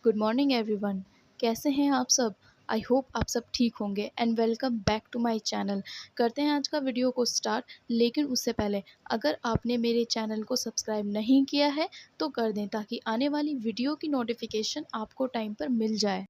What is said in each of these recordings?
Good morning everyone. कैसे हैं आप सब? आई होप आप सब ठीक होंगे and welcome back to my channel. करते हैं आज का वीडियो को स्टार्ट, लेकिन उससे पहले अगर आपने मेरे चैनल को सब्सक्राइब नहीं किया है तो कर दें ताकि आने वाली वीडियो की नोटिफिकेशन आपको टाइम पर मिल जाए।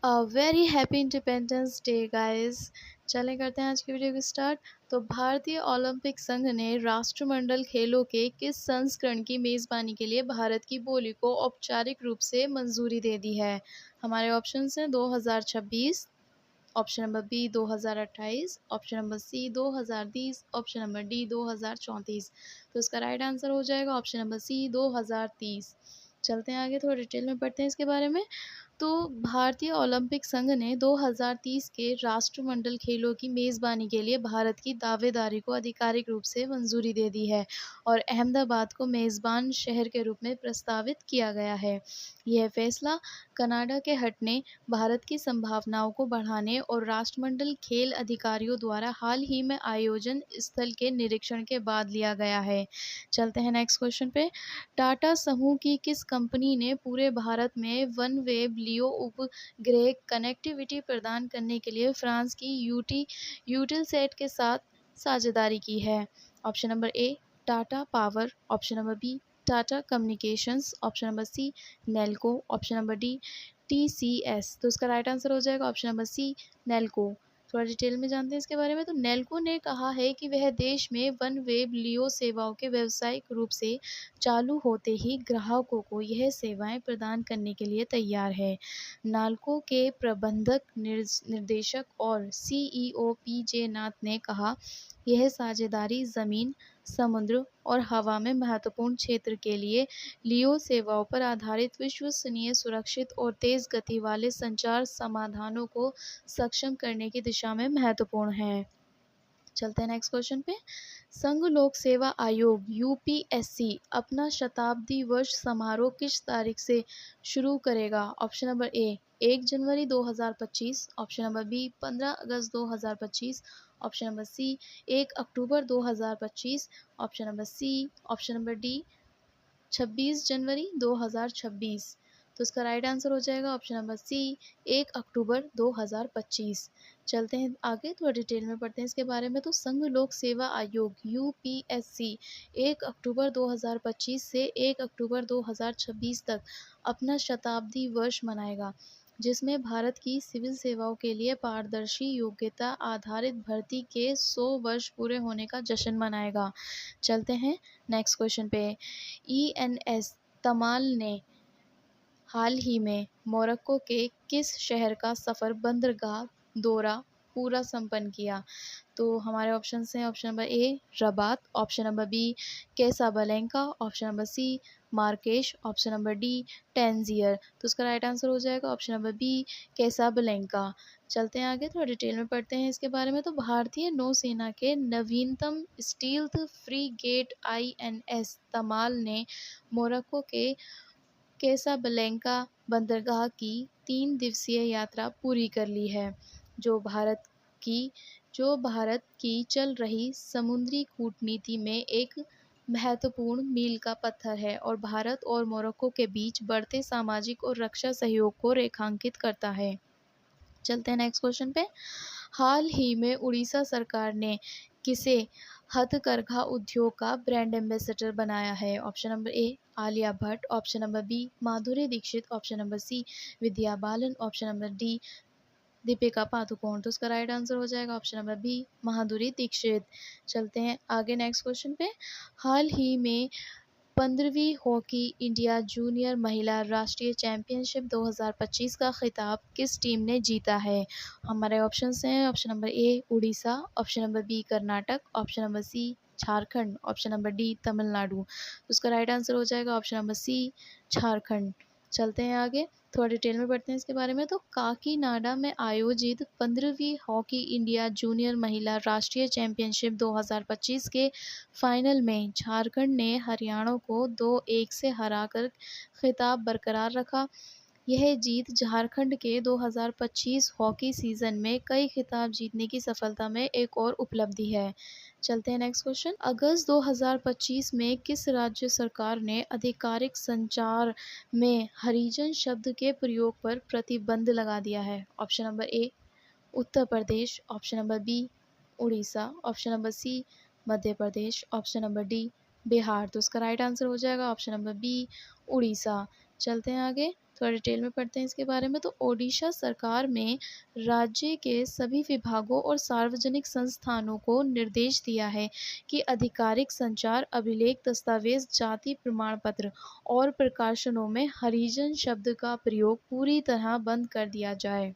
Very happy independence day guys. चलें करते हैं आज की वीडियो को स्टार्ट। तो भारतीय ओलंपिक संघ ने राष्ट्रमंडल खेलों के किस संस्करण की मेज़बानी के लिए भारत की बोली को औपचारिक रूप से मंजूरी दे दी है? हमारे ऑप्शंस हैं 2026, option number B 2028, option number C 2030, option number D 2034। तो इसका राइट आंसर हो जाएगा ऑप्शन नंबर सी 2030। चलते हैं आगे, थोड़ा डिटेल में पढ़ते हैं इसके बारे में। तो भारतीय ओलंपिक संघ ने 2030 के राष्ट्रमंडल खेलों की मेज़बानी के लिए भारत की दावेदारी को आधिकारिक रूप से मंजूरी दे दी है और अहमदाबाद को मेज़बान शहर के रूप में प्रस्तावित किया गया है। यह फैसला कनाडा के हटने, भारत की संभावनाओं को बढ़ाने और राष्ट्रमंडल खेल अधिकारियों द्वारा हाल ही में आयोजन स्थल के निरीक्षण के बाद लिया गया है। चलते हैं नेक्स्ट क्वेश्चन पे। टाटा समूह की किस कंपनी ने पूरे भारत में वन वेब लियो उपग्रह कनेक्टिविटी प्रदान करने के लिए फ्रांस की यूटिलसेट के साथ साझेदारी की है? Option number A Tata Power, option number B Tata Communications, option number C Nelco, option number D TCS. तो इसका राइट आंसर हो जाएगा ऑप्शन नंबर सी नेल्को। थोड़ा डिटेल में जानते हैं इसके बारे में। तो नेल्को ने कहा है कि वह देश में वन वेब लियो सेवाओं के व्यावसायिक रूप से चालू होते ही ग्राहकों को यह सेवाएं प्रदान करने के लिए तैयार है। नाल्को के प्रबंधक निर्देशक और सीईओ पीजे नाथ ने कहा, यह साझेदारी ज़मीन, समुद्र और हवा में महत्वपूर्ण क्षेत्र के लिए लियो सेवाओं पर आधारित विश्वसनीय, सुरक्षित और तेज़ गति वाले संचार समाधानों को सक्षम करने की दिशा में महत्वपूर्ण है। चलते हैं नेक्स्ट क्वेश्चन पे। संघ लोक सेवा आयोग यूपीएससी अपना शताब्दी वर्ष समारोह किस तारीख से शुरू करेगा? ऑप्शन नंबर ए 1 जनवरी 2025, ऑप्शन नंबर बी 15 अगस्त 2025, ऑप्शन नंबर सी 1 अक्टूबर 2025, option number C, option number D 26 जनवरी 2026। तो इसका राइट आंसर हो जाएगा ऑप्शन नंबर सी 1 अक्टूबर 2025। चलते हैं आगे, थोड़ा डिटेल में पढ़ते हैं इसके बारे में। तो संघ लोक सेवा आयोग यूपीएससी 1 अक्टूबर 2025 से 1 अक्टूबर 2026 तक अपना शताब्दी वर्ष मनाएगा, जिसमें भारत की सिविल सेवाओं के लिए पारदर्शी योग्यता आधारित भर्ती के 100 वर्ष पूरे होने का जश्न मनाएगा। चलते हैं नेक्स्ट क्वेश्चन पे। ईएनएस तमाल ने हाल ही में मोरक्को के किस शहर का सफ़र बंदरगाह दौरा पूरा संपन्न किया? तो हमारे ऑप्शंस हैं option number A Rabat, option number B Casablanca, option number C Marrakesh, option number D Tangier. तो उसका राइट आंसर हो जाएगा ऑप्शन नंबर बी कैसाबलैंका। चलते हैं आगे, थोड़ा डिटेल में पढ़ते हैं इसके बारे में। तो भारतीय नौसेना के नवीनतम स्टील्थ फ्रीगेट आईएनएस तमाल ने मोरक्को के कैसाबलैंका बंदरगाह की 3 दिवसीय यात्रा पूरी कर ली है, जो की भारत की चल रही समुद्री कूटनीति में एक महत्वपूर्ण मील का पत्थर है और भारत और मोरक्को के बीच बढ़ते सामाजिक और रक्षा सहयोग को रेखांकित करता है। चलते हैं नेक्स्ट क्वेश्चन पे। हाल ही में उड़ीसा सरकार ने किसे हथकरघा उद्योग का ब्रांड एम्बेसडर बनाया है? Option number A Alia Bhatt, option number B Madhuri Dixit, option number C Vidya Balan, option number D Deepika Padukone. तो उसका राइट आंसर हो जाएगा option number B Madhuri Dixit. चलते हैं आगे नेक्स्ट क्वेश्चन पे। हाल ही में 15वीं हॉकी इंडिया जूनियर महिला राष्ट्रीय चैंपियनशिप 2025 का खिताब किस टीम ने जीता है? हमारे ऑप्शंस हैं option number A Orissa, option number B Karnataka, option number C Jharkhand, option number D Tamil Nadu. तो उसका राइट आंसर हो जाएगा ऑप्शन नंबर सी झारखंड। चलते हैं आगे, थोड़ा डिटेल में पढ़ते हैं इसके बारे में। तो काकीनाडा में आयोजित 15वीं हॉकी इंडिया जूनियर महिला राष्ट्रीय चैंपियनशिप 2025 के फाइनल में झारखंड ने हरियाणा को 2-1 से हराकर खिताब बरकरार रखा। यह जीत झारखंड के 2025 हॉकी सीजन में कई खिताब जीतने की सफलता में एक और उपलब्धि है। चलते हैं नेक्स्ट क्वेश्चन। अगस्त 2025 में किस राज्य सरकार ने आधिकारिक संचार में हरिजन शब्द के प्रयोग पर प्रतिबंध लगा दिया है? Option number A Uttar Pradesh, option number B Orissa, option number C Madhya Pradesh, option number D Bihar. तो इसका राइट आंसर हो जाएगा ऑप्शन नंबर बी उड़ीसा। चलते हैं आगे, थोड़ा डिटेल में पढ़ते हैं इसके बारे में। तो ओडिशा सरकार में राज्य के सभी विभागों और सार्वजनिक संस्थानों को निर्देश दिया है कि आधिकारिक संचार अभिलेख दस्तावेज जाति प्रमाण पत्र और प्रकाशनों में हरिजन शब्द का प्रयोग पूरी तरह बंद कर दिया जाए।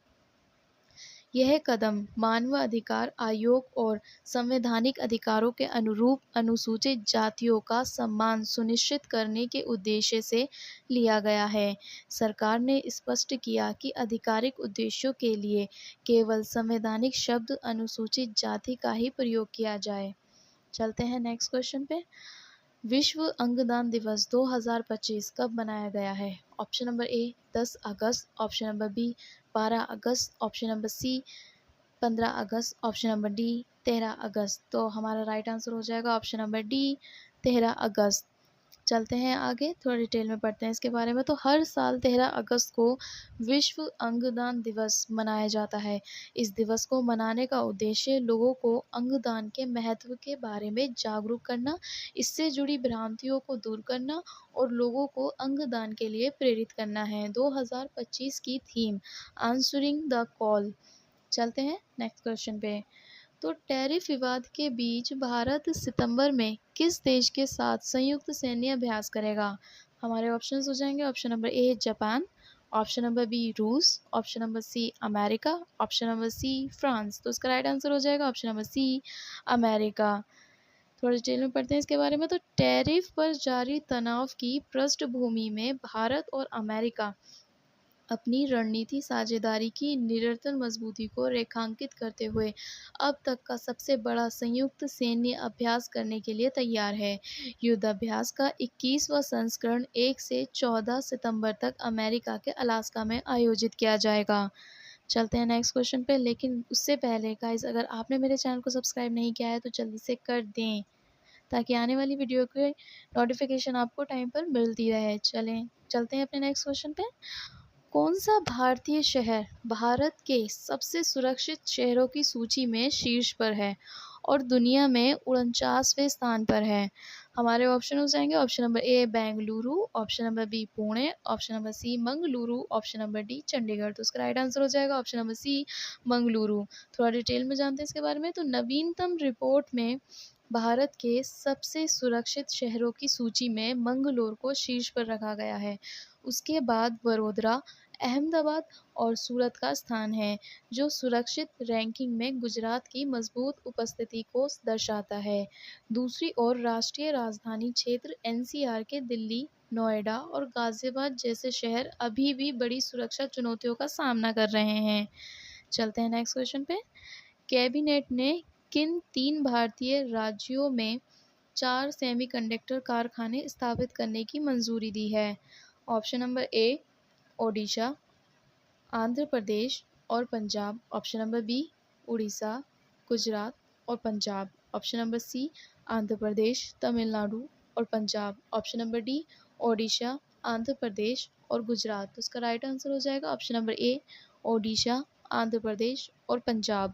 यह कदम मानव अधिकार आयोग और संवैधानिक अधिकारों के अनुरूप अनुसूचित जातियों का सम्मान सुनिश्चित करने के उद्देश्य से लिया गया है। सरकार ने स्पष्ट किया कि आधिकारिक उद्देश्यों के लिए केवल संवैधानिक शब्द अनुसूचित जाति का ही प्रयोग किया जाए। चलते हैं नेक्स्ट क्वेश्चन पे। विश्व अंगदान दिवस 2025 कब मनाया गया है? ऑप्शन नंबर ए 10 अगस्त, ऑप्शन नंबर बी 12 अगस्त, ऑप्शन नंबर सी 15 अगस्त, ऑप्शन नंबर डी 13 अगस्त। तो हमारा राइट आंसर हो जाएगा ऑप्शन नंबर डी 13 अगस्त। चलते हैं आगे, थोड़ा डिटेल में पढ़ते हैं इसके बारे में। तो हर साल 13 अगस्त को विश्व अंगदान दिवस मनाया जाता है। इस दिवस को मनाने का उद्देश्य लोगों को अंगदान के महत्व के बारे में जागरूक करना, इससे जुड़ी भ्रांतियों को दूर करना और लोगों को अंगदान के लिए प्रेरित करना है। 2025 की थीम आंसरिंग द कॉल। चलते हैं नेक्स्ट क्वेश्चन पे। तो टैरिफ विवाद के बीच भारत सितंबर में किस देश के साथ संयुक्त सैन्य अभ्यास करेगा? हमारे ऑप्शंस हो जाएंगे option number A Japan, option number B रूस, option number C America, option number C France. तो इसका राइट आंसर हो जाएगा ऑप्शन नंबर सी अमेरिका। थोड़ा डिटेल में पढ़ते हैं इसके बारे में। तो टैरिफ पर जारी तनाव की पृष्ठभूमि में भारत और अमेरिका अपनी रणनीति साझेदारी की निरंतर मजबूती को रेखांकित करते हुए अब तक का सबसे बड़ा संयुक्त सैन्य अभ्यास करने के लिए तैयार है। युद्धाभ्यास का 21वां संस्करण 1 से 14 सितंबर तक अमेरिका के अलास्का में आयोजित किया जाएगा। चलते हैं नेक्स्ट क्वेश्चन पे, लेकिन उससे पहले गाइस अगर आपने मेरे चैनल को सब्सक्राइब नहीं किया है तो जल्दी से कर दें ताकि आने वाली वीडियो के नोटिफिकेशन आपको टाइम पर मिलती रहे। चलते हैं अपने नेक्स्ट क्वेश्चन पे। कौन सा भारतीय शहर भारत के सबसे सुरक्षित शहरों की सूची में शीर्ष पर है और दुनिया में 49वें स्थान पर है? हमारे ऑप्शन हो जाएंगे option number A Bengaluru, option number B Pune, option number C Mangaluru, option number D Chandigarh. तो इसका राइट आंसर हो जाएगा ऑप्शन नंबर सी मंगलुरु। थोड़ा डिटेल में जानते हैं इसके बारे में। तो नवीनतम रिपोर्ट में भारत के सबसे सुरक्षित शहरों की सूची में मंगलोर को शीर्ष पर रखा गया है। उसके बाद वडोदरा, अहमदाबाद और सूरत का स्थान है, जो सुरक्षित रैंकिंग में गुजरात की मजबूत उपस्थिति को दर्शाता है। दूसरी ओर राष्ट्रीय राजधानी क्षेत्र एनसीआर के दिल्ली, नोएडा और गाजियाबाद जैसे शहर अभी भी बड़ी सुरक्षा चुनौतियों का सामना कर रहे हैं। चलते हैं नेक्स्ट क्वेश्चन पे। कैबिनेट ने किन 3 भारतीय राज्यों में 4 सेमीकंडक्टर कारखाने स्थापित करने की मंजूरी दी है? Option number A Odisha, Andhra Pradesh और Punjab, option number B Orissa, Gujarat और Punjab, option number C Andhra Pradesh, Tamil Nadu और Punjab, option number D Odisha, Andhra Pradesh और गुजरात। तो इसका राइट आंसर हो जाएगा option number A Odisha, Andhra Pradesh और पंजाब।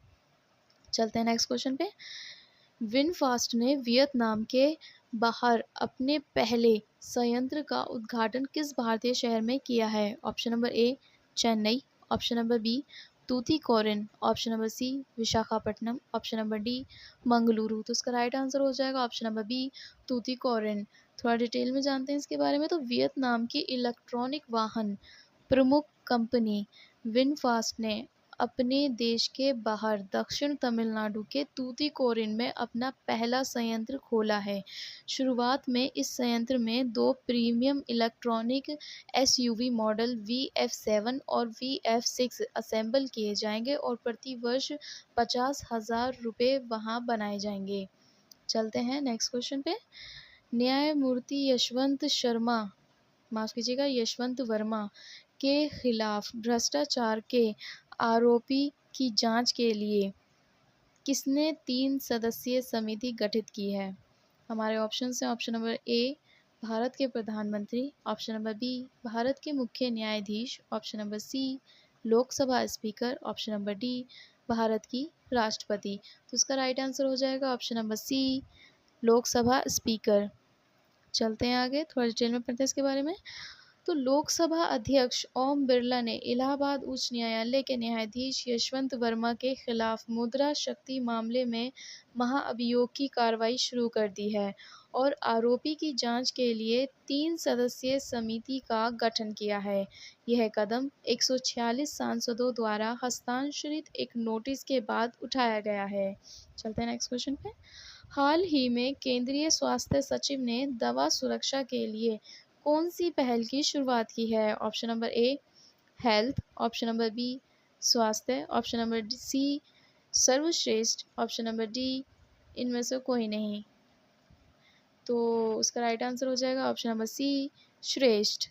चलते हैं नेक्स्ट क्वेश्चन पे। विनफास्ट ने वियतनाम के बाहर अपने पहले संयंत्र का उद्घाटन किस भारतीय शहर में किया है? Option number A Chennai, option number B Tuticorin, option number C Visakhapatnam, option number D Mangaluru. तो इसका राइट आंसर हो जाएगा ऑप्शन नंबर बी तूतीकोरिन। थोड़ा डिटेल में जानते हैं इसके बारे में। तो वियतनाम की इलेक्ट्रॉनिक वाहन प्रमुख कंपनी विनफास्ट ने अपने देश के बाहर दक्षिण तमिलनाडु के तूतीकोरिन में अपना पहला संयंत्र खोला है। शुरुआत में इस संयंत्र में 2 premium electronic SUV model VF7 और VF6 असेंबल किए जाएंगे और प्रति वर्ष 50,000 रुपये वहां बनाए जाएंगे। चलते हैं नेक्स्ट क्वेश्चन पे। न्यायमूर्ति यशवंत वर्मा के खिलाफ भ्रष्टाचार के आरोपी की जांच के लिए किसने 3 सदस्यीय समिति गठित की है? हमारे ऑप्शन हैं ऑप्शन नंबर ए भारत के प्रधानमंत्री, ऑप्शन नंबर बी भारत के मुख्य न्यायाधीश, option number C Lok Sabha speaker, option number D Bharat की राष्ट्रपति। तो इसका राइट आंसर हो जाएगा option number C Lok Sabha speaker. चलते हैं आगे, थोड़ा डिटेल में पढ़ते हैं इसके बारे में। तो लोकसभा अध्यक्ष ओम बिरला ने इलाहाबाद उच्च न्यायालय के न्यायाधीश यशवंत वर्मा के खिलाफ मुद्रा शक्ति मामले में महाअभियोग की कार्रवाई शुरू कर दी है और आरोपी की जांच के लिए 3 सदस्यीय समिति का गठन किया है। यह कदम 146 सांसदों द्वारा हस्ताक्षरित एक नोटिस के बाद उठाया गया है। चलते हैं नेक्स्ट क्वेश्चन पे। हाल ही में केंद्रीय स्वास्थ्य सचिव ने दवा सुरक्षा के लिए कौन सी पहल की शुरुआत की है? Option number A health, option number B स्वास्थ्य, ऑप्शन नंबर सी सर्वश्रेष्ठ, ऑप्शन नंबर डी इनमें से कोई नहीं। तो उसका राइट आंसर हो जाएगा ऑप्शन नंबर सी श्रेष्ठ।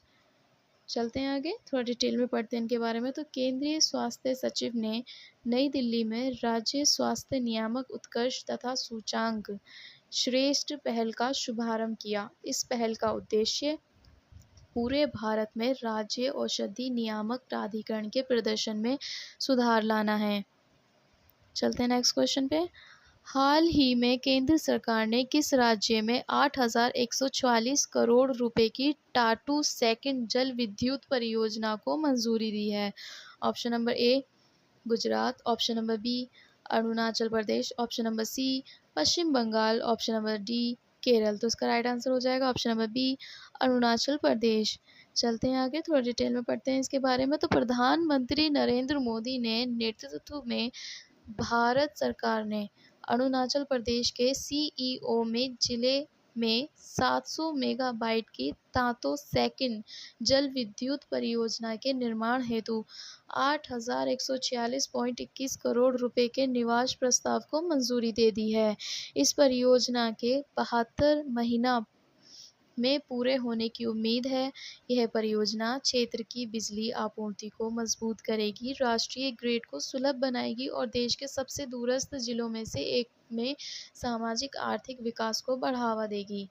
चलते हैं आगे, थोड़ा डिटेल में पढ़ते हैं इनके बारे में। तो केंद्रीय स्वास्थ्य सचिव ने नई दिल्ली में राज्य स्वास्थ्य नियामक उत्कर्ष तथा सूचांक श्रेष्ठ पहल का शुभारंभ किया। इस पहल का उद्देश्य पूरे भारत में राज्य औषधि नियामक प्राधिकरण के प्रदर्शन में सुधार लाना है। चलते हैं नेक्स्ट क्वेश्चन पे। हाल ही में केंद्र सरकार ने किस राज्य में 8,144 करोड़ रुपए की टाटू सेकंड जल विद्युत परियोजना को मंजूरी दी है? Option number A Gujarat, option number B Arunachal Pradesh, option number C Paschim Bengal, option number D Kerala. तो इसका राइट आंसर हो जाएगा option number B Arunachal Pradesh. चलते हैं आगे, थोड़ा डिटेल में पढ़ते हैं इसके बारे में। तो प्रधानमंत्री नरेंद्र मोदी ने नेतृत्व में भारत सरकार ने अरुणाचल प्रदेश के सीईओ में जिले में 700 मेगावाट की तातो सेकंड जल विद्युत परियोजना के निर्माण हेतु 8,146.21 करोड़ रुपए के निवेश प्रस्ताव को मंजूरी दे दी है। इस परियोजना के 72 महीना में पूरे होने की उम्मीद है। यह परियोजना क्षेत्र की बिजली आपूर्ति को मजबूत करेगी, राष्ट्रीय ग्रिड को सुलभ बनाएगी और देश के सबसे दूरस्थ जिलों में से एक में सामाजिक आर्थिक विकास को बढ़ावा देगी।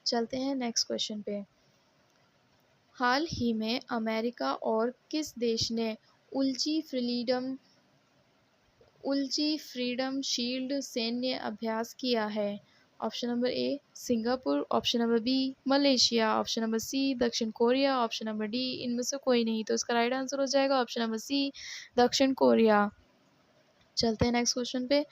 चलते हैं नेक्स्ट क्वेश्चन पे। हाल ही में अमेरिका और किस देश ने उल्ची फ्रीडम शील्ड सैन्य अभ्यास किया है? Option number A Singapore, option number B Malaysia, option number C दक्षिण कोरिया, ऑप्शन नंबर डी इनमें से कोई नहीं। तो इसका राइट आंसर हो जाएगा ऑप्शन नंबर सी दक्षिण कोरिया। चलते हैं नेक्स्ट क्वेश्चन पे।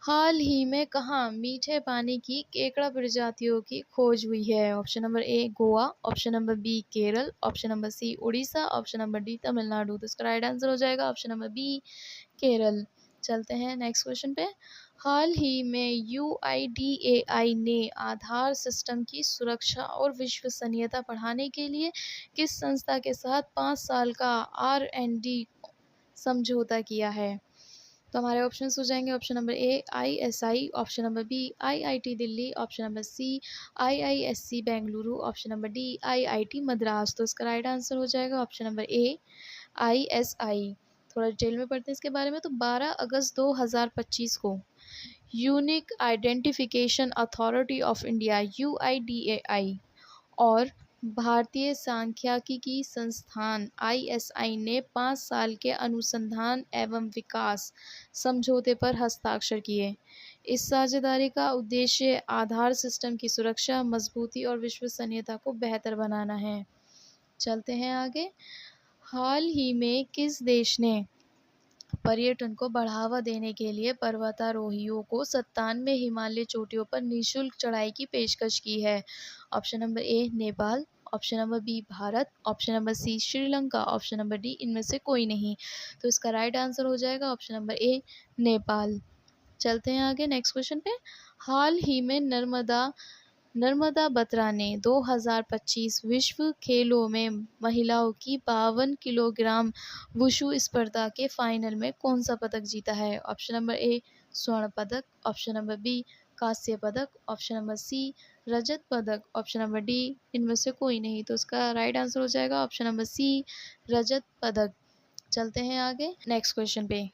हाल ही में कहाँ मीठे पानी की केकड़ा प्रजातियों की खोज हुई है? Option number A Goa, option number B Kerala, option number C Orissa, option number D Tamil Nadu. तो इसका राइट आंसर हो जाएगा ऑप्शन नंबर बी केरल। चलते हैं नेक्स्ट क्वेश्चन पे। हाल ही में UIDAI ने आधार सिस्टम की सुरक्षा और विश्वसनीयता बढ़ाने के लिए किस संस्था के साथ 5 साल का R&D समझौता किया है? तो हमारे ऑप्शंस हो जाएंगे option number A ISI, option number B IIT Delhi, option number C IISC Bengaluru, option number D IIT Madras. तो इसका राइट आंसर हो जाएगा ऑप्शन नंबर ए ISI। थोड़ा डिटेल में पढ़ते हैं इसके बारे में। तो 12 अगस्त 2025 को unique identification authority of India UIDAI और भारतीय सांख्यिकी संस्थान ISI ने 5 साल के अनुसंधान एवं विकास समझौते पर हस्ताक्षर किए। इस साझेदारी का उद्देश्य आधार सिस्टम की सुरक्षा, मजबूती और विश्वसनीयता को बेहतर बनाना है। चलते हैं आगे। हाल ही में किस देश ने पर्यटन को बढ़ावा देने के लिए पर्वतारोहियों को 97 हिमालय चोटियों पर निःशुल्क चढ़ाई की पेशकश की है? Option number A Nepal, option number B Bharat, option number C Sri Lanka, option number D इनमें से कोई नहीं। तो इसका राइट आंसर हो जाएगा ऑप्शन नंबर ए नेपाल। चलते हैं आगे नेक्स्ट क्वेश्चन पे। हाल ही में नर्मदा बत्रा ने 2025 विश्व खेलों में महिलाओं की 52 किलोग्राम वुशु स्पर्धा के फाइनल में कौन सा पदक जीता है? ऑप्शन नंबर ए स्वर्ण पदक, ऑप्शन नंबर बी कांस्य पदक, ऑप्शन नंबर सी रजत पदक, ऑप्शन नंबर डी इनमें से कोई नहीं। तो इसका राइट आंसर हो जाएगा ऑप्शन नंबर सी, रजत पदक। चलते हैं आगे नेक्स्ट क्वेश्चन पे।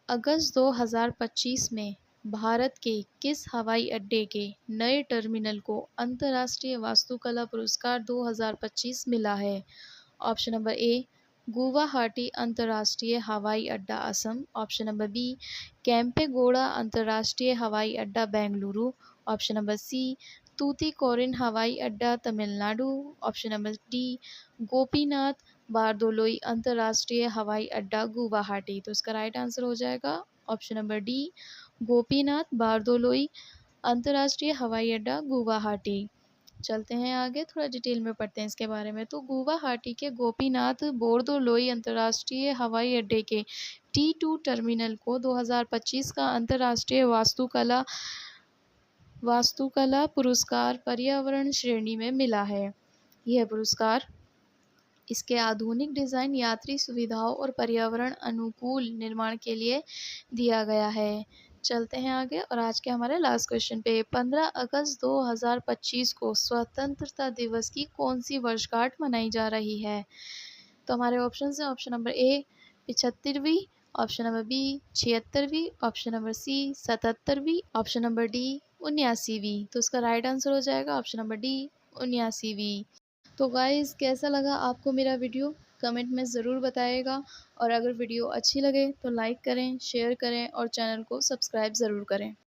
अगस्त 2025 में भारत के किस हवाई अड्डे के नए टर्मिनल को अंतर्राष्ट्रीय वास्तुकला पुरस्कार 2025 मिला है? ऑप्शन नंबर ए, गुवाहाटी अंतर्राष्ट्रीय हवाई अड्डा Assam. Option number B, Kempegowda अंतर्राष्ट्रीय हवाई अड्डा Bengaluru. Option number C, Tuticorin हवाई अड्डा Tamil Nadu. Option number D, Gopinath Bardoloi अंतर्राष्ट्रीय हवाई अड्डा गुवाहाटी। तो इसका राइट आंसर हो जाएगा option number D, Gopinath Bardoloi अंतर्राष्ट्रीय हवाई अड्डा गुवाहाटी। चलते हैं आगे, थोड़ा डिटेल में पढ़ते हैं इसके बारे में। तो गुवाहाटी के गोपीनाथ बोरदोलोई अंतर्राष्ट्रीय हवाई अड्डे के T2 टर्मिनल को 2025 का अंतर्राष्ट्रीय वास्तुकला पुरस्कार पर्यावरण श्रेणी में मिला है। यह पुरस्कार इसके आधुनिक डिज़ाइन, यात्री सुविधाओं और पर्यावरण अनुकूल निर्माण के लिए दिया गया है। चलते हैं आगे और आज के हमारे लास्ट क्वेश्चन पे। 15 अगस्त 2025 को स्वतंत्रता दिवस की कौन सी वर्षगांठ मनाई जा रही है? तो हमारे ऑप्शन हैं, ऑप्शन नंबर ए 75वीं, ऑप्शन नंबर बी 76वीं, ऑप्शन नंबर सी 77वीं, ऑप्शन नंबर डी 79वीं। तो इसका राइट आंसर हो जाएगा ऑप्शन नंबर डी 79वीं। तो गाइज़ कैसा लगा आपको मेरा वीडियो कमेंट में ज़रूर बताइएगा, और अगर वीडियो अच्छी लगे तो लाइक करें, शेयर करें और चैनल को सब्सक्राइब ज़रूर करें।